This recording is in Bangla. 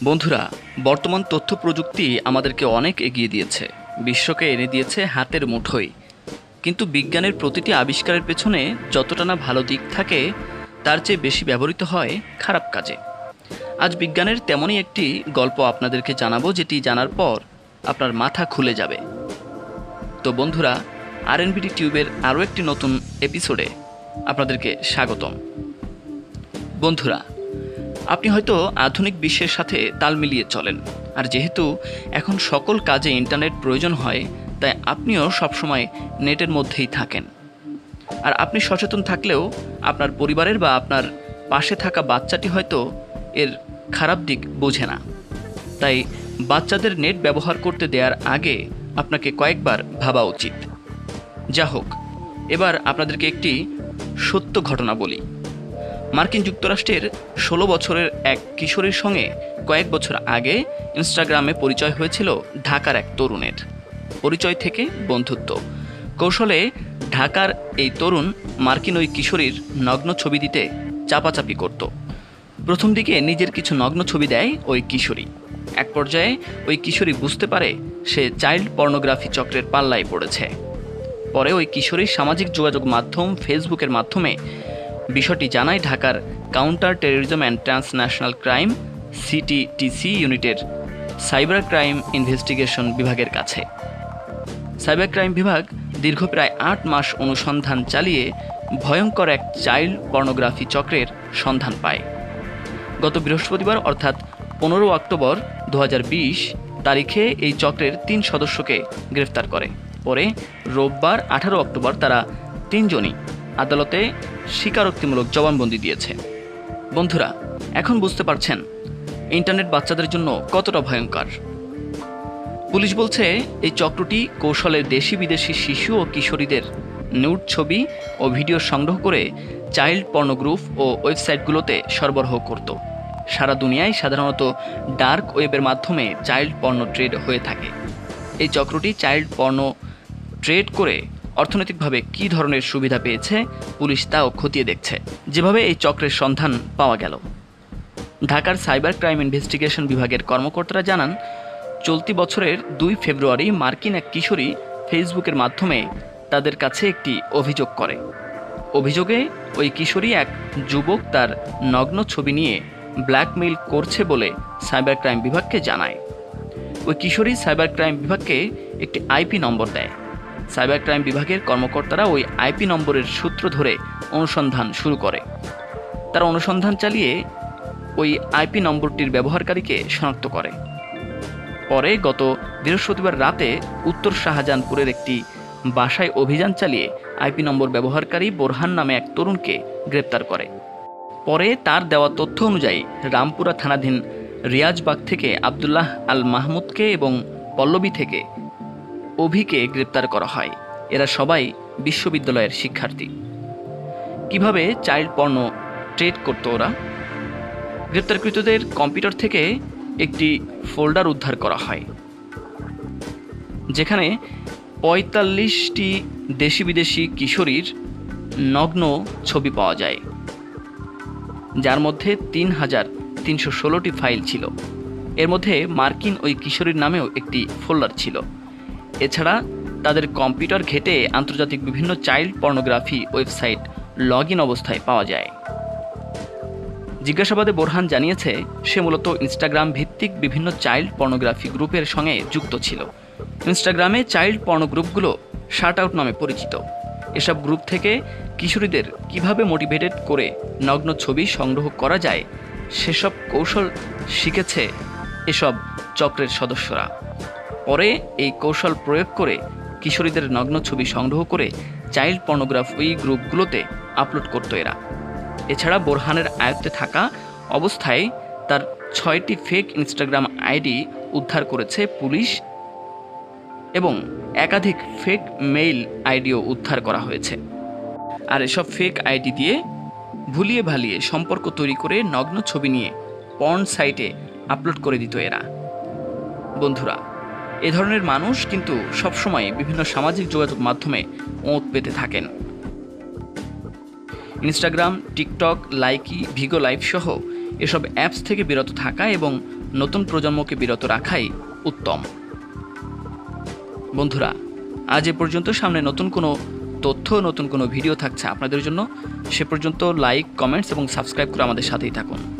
বন্ধুরা, বর্তমান তথ্য প্রযুক্তি আমাদেরকে অনেক এগিয়ে দিয়েছে, বিশ্বকে এনে দিয়েছে হাতের মুঠোয়। কিন্তু বিজ্ঞানের প্রতিটি আবিষ্কারের পেছনে যতটা না ভালো দিক থাকে, তার চেয়ে বেশি ব্যবহৃত হয় খারাপ কাজে। আজ বিজ্ঞানের তেমনই একটি গল্প আপনাদেরকে জানাবো, যেটি জানার পর আপনার মাথা খুলে যাবে। তো বন্ধুরা, আরএনবিডি টিউবের আরও একটি নতুন এপিসোডে আপনাদেরকে স্বাগতম। বন্ধুরা, আপনি হয়তো আধুনিক বিশ্বের সাথে তাল মিলিয়ে চলেন, আর যেহেতু এখন সকল কাজে ইন্টারনেট প্রয়োজন হয়, তাই আপনিও সবসময় নেটের মধ্যেই থাকেন। আর আপনি সচেতন থাকলেও আপনার পরিবারের বা আপনার পাশে থাকা বাচ্চাটি হয়তো এর খারাপ দিক বোঝে না। তাই বাচ্চাদের নেট ব্যবহার করতে দেওয়ার আগে আপনাকে কয়েকবার ভাবা উচিত। যা হোক, এবার আপনাদেরকে একটি সত্য ঘটনা বলি। মার্কিন যুক্তরাষ্ট্রের 16 বছরের এক কিশোরীর সঙ্গে কয়েক বছর আগে ইনস্টাগ্রামে পরিচয় হয়েছিল ঢাকার এক তরুণের। পরিচয় থেকে বন্ধুত্ব কৌশলে ঢাকার এই তরুণ মার্কিন ওই কিশোরীর নগ্ন ছবি দিতে চাপাচাপি করত। প্রথম দিকে নিজের কিছু নগ্ন ছবি দেয় ওই কিশোরী। এক পর্যায়ে ওই কিশোরী বুঝতে পারে সে চাইল্ড পর্নোগ্রাফি চক্রের পাল্লায় পড়েছে। পরে ওই কিশোরীর সামাজিক যোগাযোগ মাধ্যম ফেসবুকের মাধ্যমে বিষয়টি জানায় ঢাকার counter terrorism and transnational crime CTTC ইউনিটের সাইবার ক্রাইম ইনভেস্টিগেশন বিভাগের কাছে। সাইবার ক্রাইম বিভাগ দীর্ঘ প্রায় 8 মাস অনুসন্ধান চালিয়ে ভয়ঙ্কর এক চাইল্ড পর্নোগ্রাফি চক্রের সন্ধান পায়। গত বৃহস্পতিবার অর্থাৎ 15 অক্টোবর 2020 তারিখে এই চক্রের 3 সদস্যকে গ্রেফতার করে। পরে রোববার 18 অক্টোবর তারা 3 জনই আদালতে স্বীকারোক্তিমূলক জবানবন্দি দিয়েছে। বন্ধুরা, এখন বুঝতে পারছেন ইন্টারনেট বাচ্চাদের জন্য কতটা ভয়ঙ্কর। পুলিশ বলছে এই চক্রটি কৌশলে দেশি বিদেশি শিশু ও কিশোরীদের নিউড ছবি ও ভিডিও সংগ্রহ করে চাইল্ড পর্নো গ্রুপ ও ওয়েবসাইটগুলোতে সরবরাহ করত। সারা দুনিয়ায় সাধারণত ডার্ক ওয়েবের মাধ্যমে চাইল্ড পর্নো ট্রেড হয়ে থাকে। এই চক্রটি চাইল্ড পর্নো ট্রেড করে অর্থনৈতিকভাবে কী ধরনের সুবিধা পেয়েছে পুলিশ তাও খতিয়ে দেখছে। যেভাবে এই চক্রের সন্ধান পাওয়া গেল, ঢাকার সাইবার ক্রাইম ইনভেস্টিগেশন বিভাগের কর্মকর্তারা জানান, চলতি বছরের 2 ফেব্রুয়ারি মার্কিন এক কিশোরী ফেসবুকের মাধ্যমে তাদের কাছে একটি অভিযোগ করে। অভিযোগে ওই কিশোরী এক যুবক তার নগ্ন ছবি নিয়ে ব্ল্যাকমেইল করছে বলে সাইবার ক্রাইম বিভাগকে জানায়। ওই কিশোরী সাইবার ক্রাইম বিভাগকে একটি আইপি নম্বর দেয়। সাইবার ক্রাইম বিভাগের কর্মকর্তারা ওই আইপি নম্বরের সূত্র ধরে অনুসন্ধান শুরু করে। তারা অনুসন্ধান চালিয়ে ওই আইপি নম্বরটির ব্যবহারকারীকে শনাক্ত করে। পরে গত বৃহস্পতিবার রাতে উত্তর শাহজাহানপুরের একটি বাসায় অভিযান চালিয়ে আইপি নম্বর ব্যবহারকারী বোরহান নামে এক তরুণকে গ্রেপ্তার করে। পরে তার দেওয়া তথ্য অনুযায়ী রামপুরা থানাধীন রিয়াজবাগ থেকে আবদুল্লাহ আল মাহমুদকে এবং পল্লবী থেকে অভিকে গ্রেপ্তার করা হয়। এরা সবাই বিশ্ববিদ্যালয়ের শিক্ষার্থী। কিভাবে চাইল্ড পর্নো ট্রেড করত ওরা? গ্রেপ্তারকৃতদের কম্পিউটার থেকে একটি ফোল্ডার উদ্ধার করা হয়, যেখানে 45টি দেশি বিদেশি কিশোরীর নগ্ন ছবি পাওয়া যায়, যার মধ্যে 3316টি ফাইল ছিল। এর মধ্যে মার্কিন ওই কিশোরীর নামেও একটি ফোল্ডার ছিল। এছাড়া তাদের কম্পিউটার ঘেঁটে আন্তর্জাতিক বিভিন্ন child pornography website log in অবস্থায় পাওয়া যায়। জিজ্ঞাসাবাদে বোরহান জানিয়েছে, সে মূলত ইনস্টাগ্রাম ভিত্তিক বিভিন্ন চাইল্ড পর্নোগ্রাফি গ্রুপের সঙ্গে যুক্ত ছিল। ইনস্টাগ্রামে চাইল্ড পর্নো গ্রুপগুলো শার্ট আউট নামে পরিচিত। এসব গ্রুপ থেকে কিশোরীদের কিভাবে মোটিভেটেড করে নগ্ন ছবি সংগ্রহ করা যায় সেসব কৌশল শিখেছে এসব চক্রের সদস্যরা। পরে এই কৌশল প্রয়োগ করে কিশোরীদের নগ্ন ছবি সংগ্রহ করে চাইল্ড পর্নোগ্রাফি গ্রুপগুলোতে আপলোড করত এরা। এছাড়া বোরহানের আয়ত্তে থাকা অবস্থায় তার 6টি ফেক ইনস্টাগ্রাম আইডি উদ্ধার করেছে পুলিশ এবং একাধিক ফেক মেইল আইডিও উদ্ধার করা হয়েছে। আর এসব ফেক আইডি দিয়ে ভুলিয়ে ভালিয়ে সম্পর্ক তৈরি করে নগ্ন ছবি নিয়ে পর্ন সাইটে আপলোড করে দিত এরা। বন্ধুরা, এ ধরনের মানুষ কিন্তু সবসময় বিভিন্ন সামাজিক যোগাযোগ মাধ্যমে ওঁত পেতে থাকেন। ইনস্টাগ্রাম, টিকটক, লাইকি, ভিগো লাইভ সহ এসব অ্যাপস থেকে বিরত থাকা এবং নতুন প্রজন্মকে বিরত রাখাই উত্তম। বন্ধুরা, আজ এ পর্যন্ত। সামনে নতুন কোনো তথ্য, নতুন কোনো ভিডিও থাকছে আপনাদের জন্য। সে পর্যন্ত লাইক, কমেন্টস এবং সাবস্ক্রাইব করে আমাদের সাথেই থাকুন।